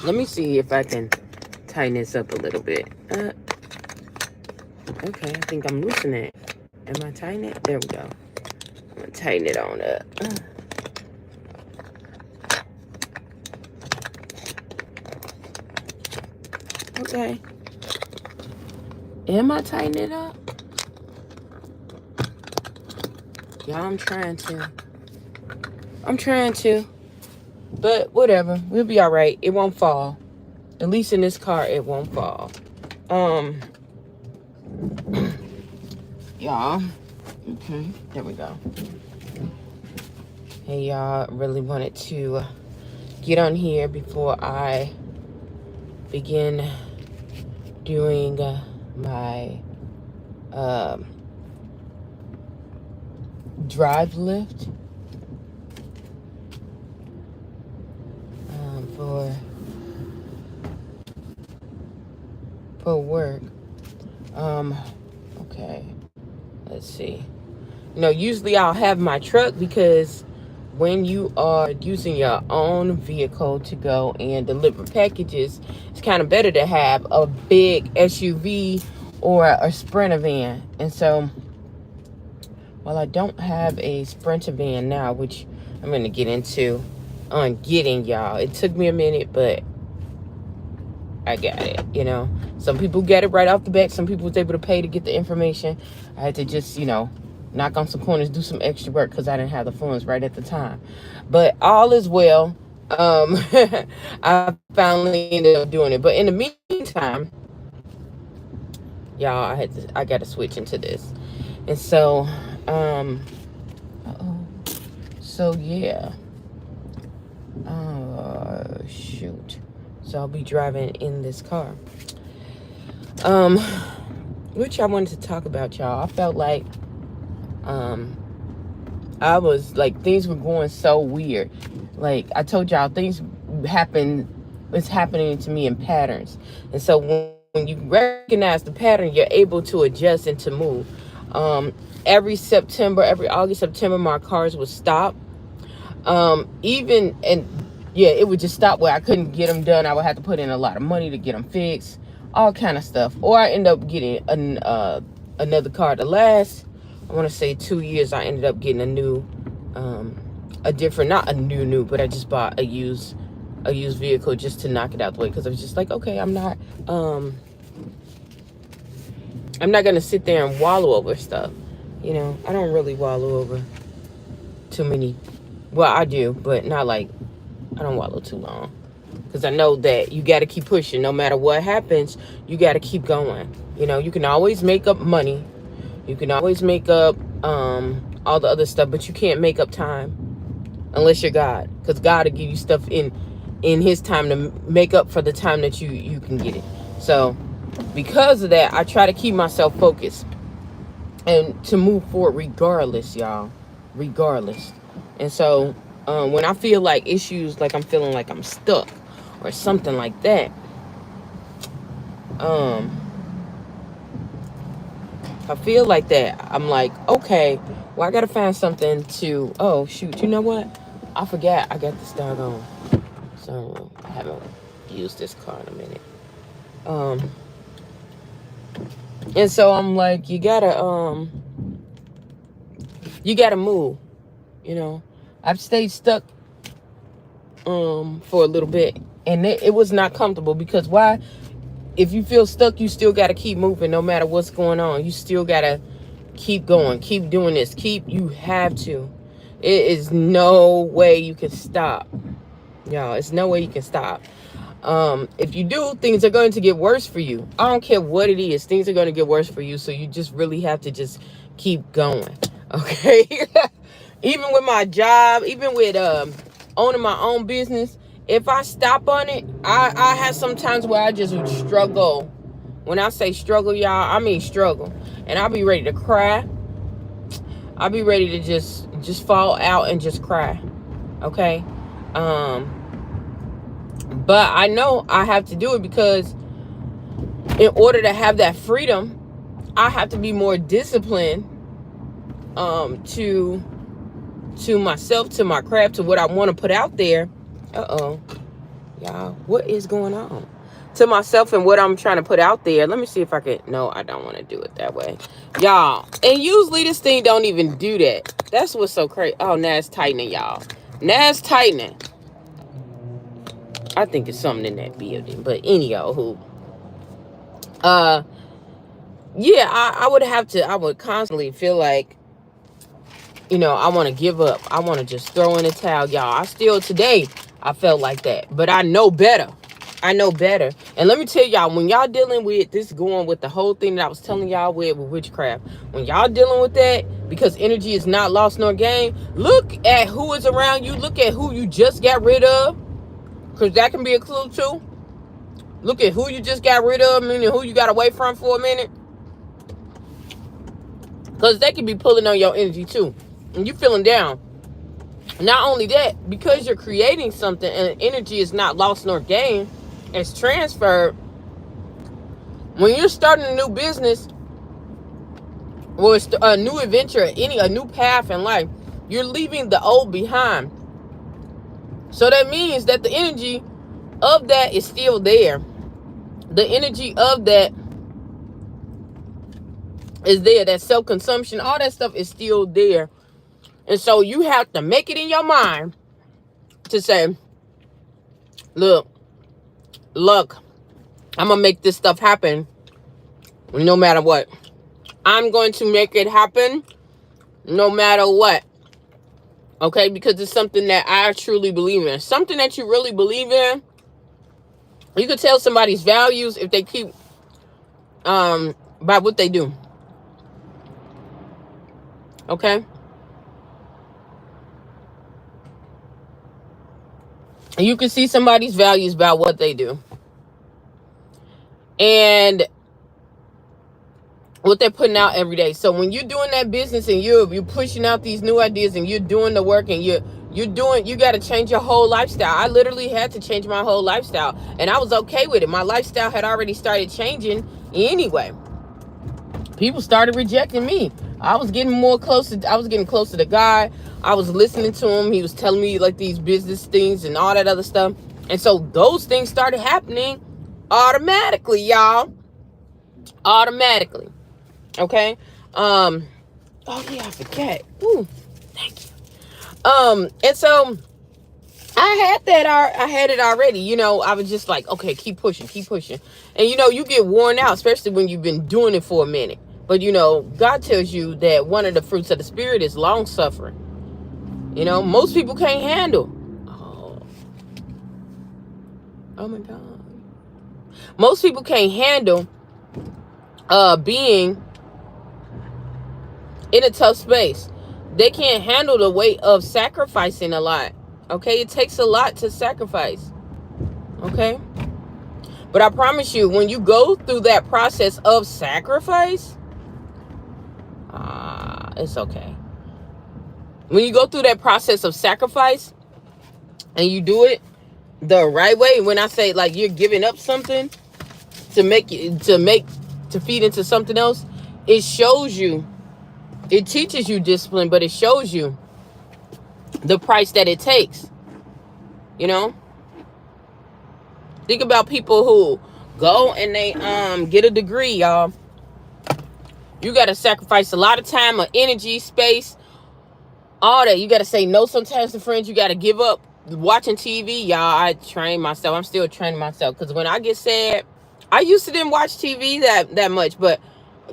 Let me see if I can tighten this up a little bit. Okay, I think I'm loosening it. Am I tightening it? There we go. I'm gonna tighten it on up. Okay. Am I tightening it up? Y'all, I'm trying to. But whatever. We'll be alright. It won't fall. At least in this car, it won't fall. Y'all. Okay, there we go. Hey, y'all, really wanted to get on here before I begin doing my drive lift for work. Okay, let's see. Usually I'll have my truck, because when you are using your own vehicle to go and deliver packages, it's kind of better to have a big SUV or a Sprinter van. And so, while I don't have a Sprinter van now, which I'm going to get into on getting, y'all. It took me a minute, but I got it, Some people get it right off the bat. Some people was able to pay to get the information. I had to just, knock on some corners, do some extra work, because I didn't have the funds right at the time. But all is well. I finally ended up doing it. But in the meantime, y'all, I got to switch into this. And so, so yeah. Shoot. So I'll be driving in this car. Which I wanted to talk about, y'all. I felt like I was like, things were going so weird. Like I told y'all, things it's happening to me in patterns. And so when you recognize the pattern, you're able to adjust and to move. Every August, September, my cars would stop. It would just stop where I couldn't get them done. I would have to put in a lot of money to get them fixed, all kind of stuff. Or I end up getting another car to last. I want to say 2 years. I ended up getting a new, not a new, but I just bought a used vehicle just to knock it out the way, because I was just like, okay, I'm not gonna sit there and wallow over stuff. I don't really wallow over too many. Well, I do, but not like, I don't wallow too long, because I know that you got to keep pushing. No matter what happens, you got to keep going. You can always make up money. You can always make up all the other stuff, but you can't make up time unless you're God, because God will give you stuff in his time to make up for the time that you can get it. So because of that, I try to keep myself focused and to move forward regardless, y'all. Regardless. And so when I feel like issues, like I'm feeling like I'm stuck or something like that, if I feel like that, I'm like, okay, well, I gotta find something to, oh shoot, you know what? I forgot I got this doggone. So I haven't used this car in a minute. And so I'm like, you gotta move. I've stayed stuck for a little bit, and it was not comfortable, because why? If you feel stuck, you still got to keep moving no matter what's going on. You still got to keep going, keep doing this, you have to. It is no way you can stop, y'all. It's no way you can stop. If you do, things are going to get worse for you. I don't care what it is, things are going to get worse for you. So you just really have to just keep going, okay? Even with my job, even with owning my own business, if I stop on it, I have some times where I just struggle. When I say struggle, y'all, I mean struggle. And I'll be ready to cry. I'll be ready to just fall out and just cry. Okay? But I know I have to do it, because in order to have that freedom, I have to be more disciplined to myself, to my craft, to what I want to put out there. y'all. What is going on? To myself and what I'm trying to put out there. Let me see if I can. No, I don't want to do it that way, y'all. And usually this thing don't even do that. That's what's so crazy. Oh, now it's tightening, y'all. Now it's tightening. I think it's something in that building, but anyhow, who? Yeah, I would have to. I would constantly feel like, I want to give up. I want to just throw in the towel, y'all. Today, I felt like that, but I know better. I know better. And let me tell y'all, when y'all dealing with this, going with the whole thing that I was telling y'all with witchcraft, when y'all dealing with that, because energy is not lost nor gained, look at who is around you. Look at who you just got rid of, because that can be a clue too. Look at who you just got rid of, meaning who you got away from for a minute. Because they can be pulling on your energy too. And you feeling down. Not only that, because you're creating something and energy is not lost nor gained, it's transferred. When you're starting a new business or a new adventure, a new path in life, you're leaving the old behind. So that means that the energy of that is still there. The energy of that is there. That self-consumption, all that stuff is still there. And so you have to make it in your mind to say, look, I'm going to make this stuff happen no matter what. I'm going to make it happen no matter what. Okay? Because it's something that I truly believe in. Something that you really believe in. You can tell somebody's values if they keep by what they do. Okay? And you can see somebody's values by what they do. And what they're putting out every day. So when you're doing that business and you're pushing out these new ideas and you're doing the work and you got to change your whole lifestyle. I literally had to change my whole lifestyle, and I was okay with it. My lifestyle had already started changing anyway. People started rejecting me. I was getting closer to God. I was listening to him. He was telling me like these business things and all that other stuff. And so those things started happening automatically, y'all. Automatically. Okay. Oh yeah, I forget. Ooh, thank you. And so I had it already. I was just like, okay, keep pushing. And you get worn out, especially when you've been doing it for a minute. But God tells you that one of the fruits of the spirit is long suffering. Most people can't handle. Oh my God. Most people can't handle being in a tough space. They can't handle the weight of sacrificing a lot. Okay, it takes a lot to sacrifice. Okay, but I promise you, when you go through that process of sacrifice, it's okay. When you go through that process of sacrifice and you do it the right way, when I say like you're giving up something to feed into something else, it shows you. It teaches you discipline, but it shows you the price that it takes. Think about people who go and they get a degree, y'all. You got to sacrifice a lot of time, or energy, space, all that. You got to say no sometimes to friends. You got to give up watching TV, y'all. I train myself. I'm still training myself, because when I get sad, I used to didn't watch TV that much, but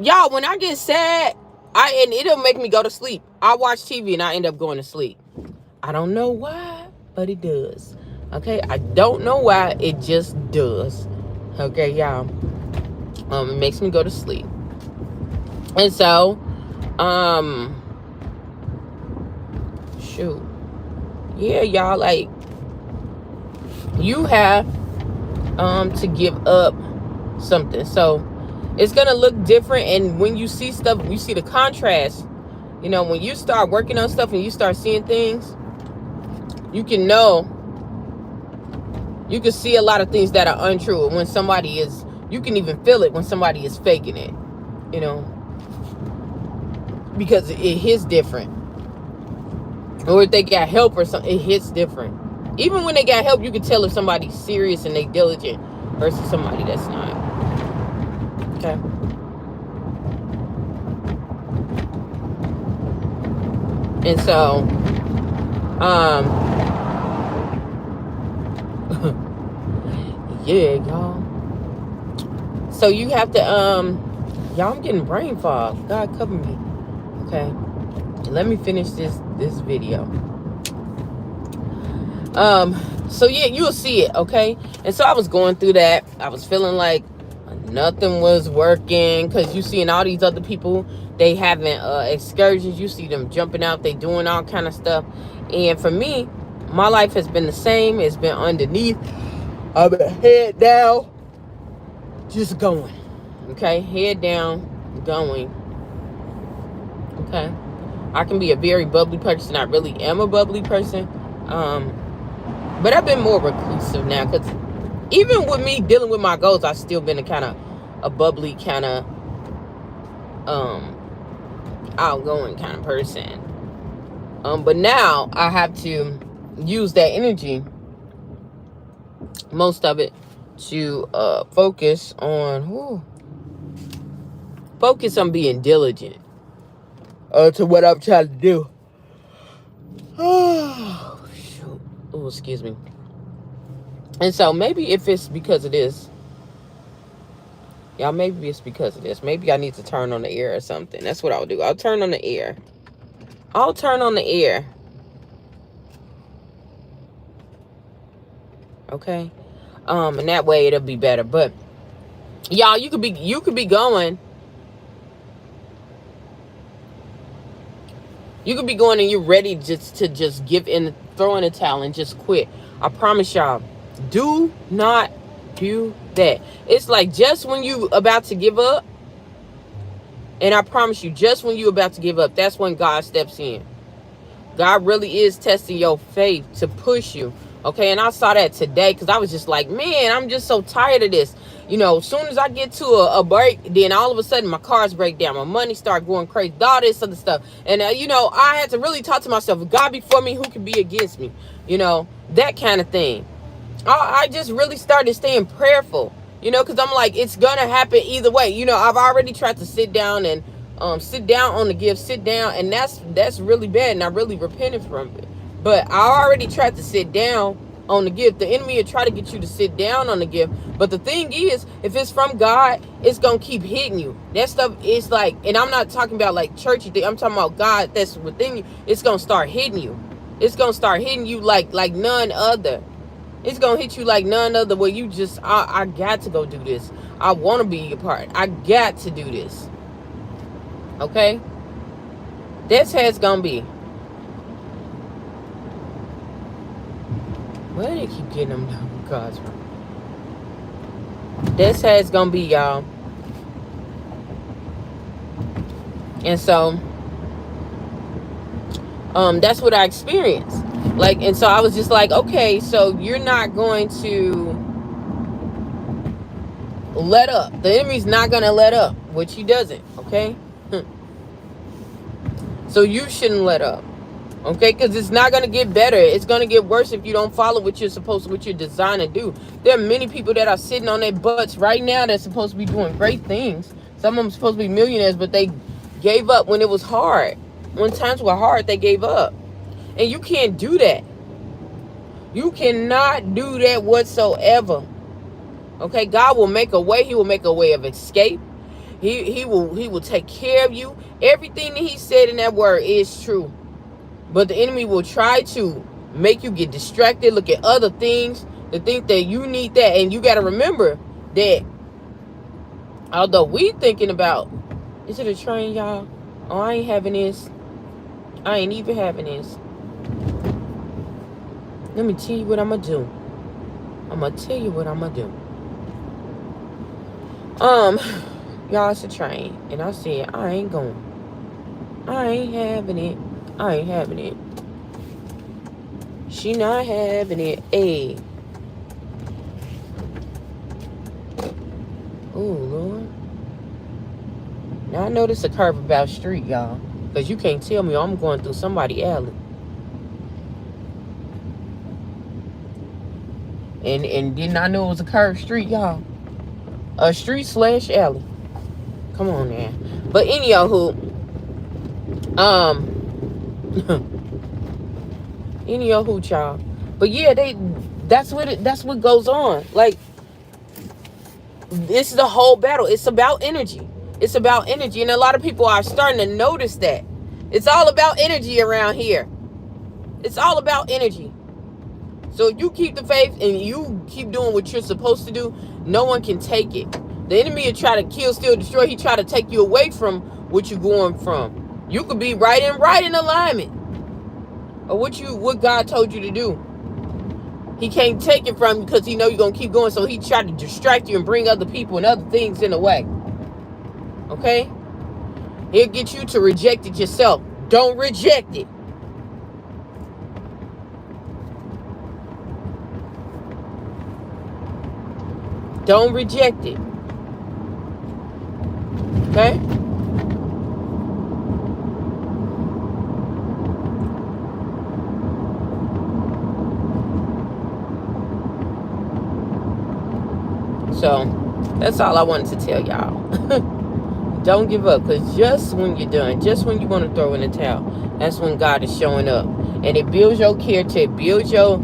y'all, when I get sad, and it'll make me go to sleep. I watch TV and I end up going to sleep. I don't know why, but it does. Okay, I don't know why, it just does. Okay, y'all. It makes me go to sleep. And so, shoot. Yeah, y'all, like, you have to give up something. So it's gonna look different, and when you see stuff, you see the contrast. When you start working on stuff and you start seeing things, you can see a lot of things that are untrue. When somebody is, you can even feel it when somebody is faking it, because it hits different. Or if they got help or something, it hits different. Even when they got help, you can tell if somebody's serious and they diligent versus somebody that's not. Okay. And so, yeah, y'all. So you have to, y'all, I'm getting brain fog. God cover me. Okay. Let me finish this video. So yeah, you'll see it, okay? And so I was going through that. I was feeling like nothing was working, because you seeing all these other people, they having excursions. You see them jumping out, they doing all kind of stuff. And for me, my life has been the same. It's been underneath. I've been head down, just going. Okay, head down, going. Okay, I can be a very bubbly person. I really am a bubbly person. But I've been more reclusive now, because even with me dealing with my goals, I've still been a bubbly kind of outgoing kind of person. But now I have to use that energy, most of it, to focus on being diligent to what I'm trying to do. Oh, shoot. Oh, excuse me. And so maybe if it's because of this, y'all, maybe it's because of this. Maybe I need to turn on the air or something. That's what I'll do. I'll turn on the air. Okay. And that way it'll be better. But y'all, you could be going. You could be going and you're ready to give in, throw in a towel and just quit. I promise y'all, do not do that. It's like just when you about to give up, and I promise you, just when you about to give up, that's when God steps in. God really is testing your faith to push you. Okay, and I saw that today, because I was just like, man, I'm just so tired of this. You know, as soon as I get to a break, then all of a sudden my cars break down, my money start going crazy, all this other stuff. And, you know, I had to really talk to myself, if God before me, who can be against me? You know, that kind of thing. I just really started staying prayerful, you know, because I'm like, it's going to happen either way. You know, I've already tried to sit down and sit down on the gift, sit down, and that's really bad, and I really repented from it. But I already tried to sit down on the gift. The enemy will try to get you to sit down on the gift. But the thing is, if it's from God, it's going to keep hitting you. That stuff is like, and I'm not talking about like churchy thing. I'm talking about God that's within you. It's going to start hitting you. It's going to start hitting you like none other. It's going to hit you like none other, where you just, I got to go do this. I want to be a part. I got to do this. Okay? That's how it's going to be. Where do they keep getting them cards from? That's how it's gonna be, y'all. And so, that's what I experienced. Like, and so I was just like, okay, so you're not going to let up. The enemy's not gonna let up, which he doesn't. Okay. So you shouldn't let up. Okay, because it's not going to get better. It's going to get worse if you don't follow what you're designed to do. There are many people that are sitting on their butts right now that's supposed to be doing great things. Some of them supposed to be millionaires, but they gave up when it was hard. When times were hard, they gave up. And you can't do that. You cannot do that whatsoever. Okay, God will make a way. He will make a way of escape. He will take care of you. Everything that he said in that word is true. But the enemy will try to make you get distracted, look at other things, to think that you need that. And you got to remember that although we thinking about, is it a train, y'all? Oh, I ain't having this. I ain't even having this. Let me tell you what I'm going to do. I'm going to tell you what I'm going to do. Y'all, it's a train. And I said, I ain't going. I ain't having it. I ain't having it. She not having it. Hey. Oh, Lord. Now I know this is a curve about street, y'all. Because you can't tell me I'm going through somebody's alley. And did not know it was a curved street, y'all. A street / alley. Come on now. But anywho, anywho, y'all. But yeah, that's what goes on. Like, this is the whole battle. It's about energy. It's about energy. And a lot of people are starting to notice that. It's all about energy around here. It's all about energy. So you keep the faith and you keep doing what you're supposed to do, no one can take it. The enemy will try to kill, steal, destroy. He try to take you away from what you're going from. You could be right in alignment of what God told you to do. He can't take it from you because he know you're going to keep going. So he try to distract you and bring other people and other things in the way. Okay? He'll get you to reject it yourself. Don't reject it. Don't reject it. Okay? So, that's all I wanted to tell y'all. Don't give up, because just when you're done, just when you want to throw in the towel, that's when God is showing up. And it builds your character, it builds your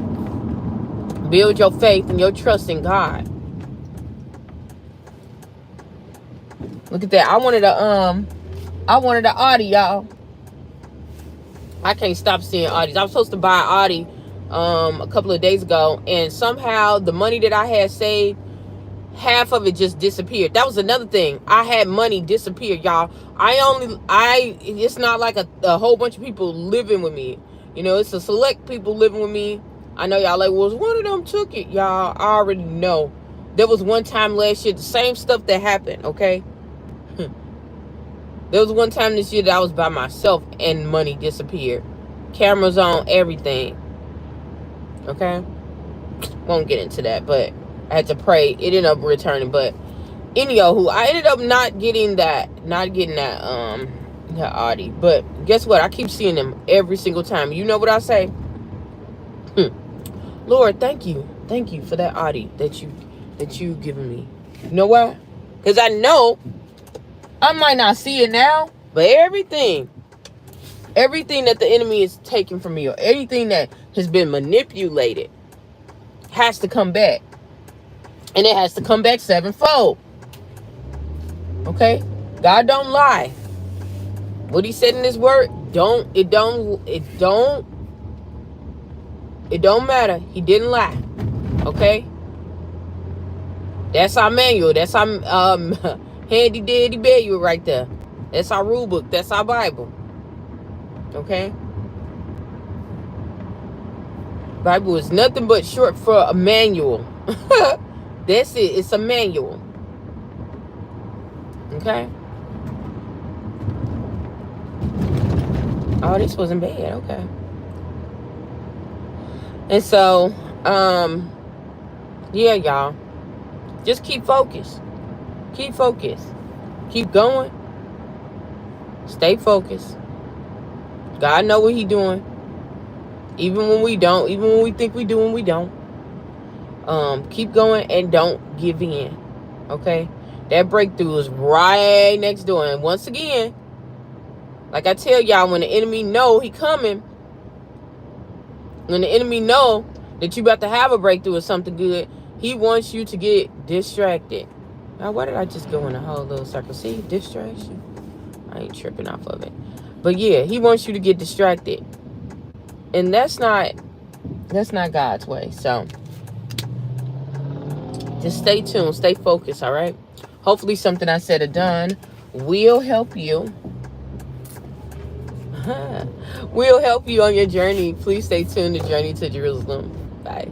faith and your trust in God. Look at that. I wanted an Audi, y'all. I can't stop seeing Audis. I was supposed to buy an Audi a couple of days ago, and somehow the money that I had saved, half of it just disappeared. That was another thing. I had money disappear, y'all. It's not like a whole bunch of people living with me. You know, it's a select people living with me. I know y'all like, well, one of them took it. Y'all, I already know. There was one time last year, the same stuff that happened, okay? There was one time this year that I was by myself and money disappeared. Cameras on, everything. Okay? Won't get into that, but I had to pray. It ended up returning, but anywho, I ended up not getting that Audi. But guess what? I keep seeing them every single time. You know what I say? Lord, thank you for that Audi that you given me. You know why? Because I know I might not see it now, but everything that the enemy is taking from me, or anything that has been manipulated, has to come back. And it has to come back sevenfold. Okay? God don't lie. What he said in his word, it don't matter. He didn't lie. Okay? That's our manual. That's our handy dandy manual right there. That's our rule book. That's our Bible. Okay? Bible is nothing but short for a manual. That's it. It's a manual. Okay? Oh, this wasn't bad. Okay. And so, yeah, y'all. Just keep focused. Keep focused. Keep going. Stay focused. God know what he doing. Even when we don't. Even when we think we do and we don't. Keep going and don't give in. Okay? That breakthrough is right next door. And once again, like I tell y'all, when the enemy know he coming, when the enemy know that you about to have a breakthrough or something good, he wants you to get distracted. Now, why did I just go in a whole little circle? See, distraction. I ain't tripping off of it. But yeah, he wants you to get distracted. And that's not God's way. So just stay tuned, stay focused, all right? Hopefully something I said or done will help you. Will help you on your journey. Please stay tuned to Journey to Jerusalem. Bye.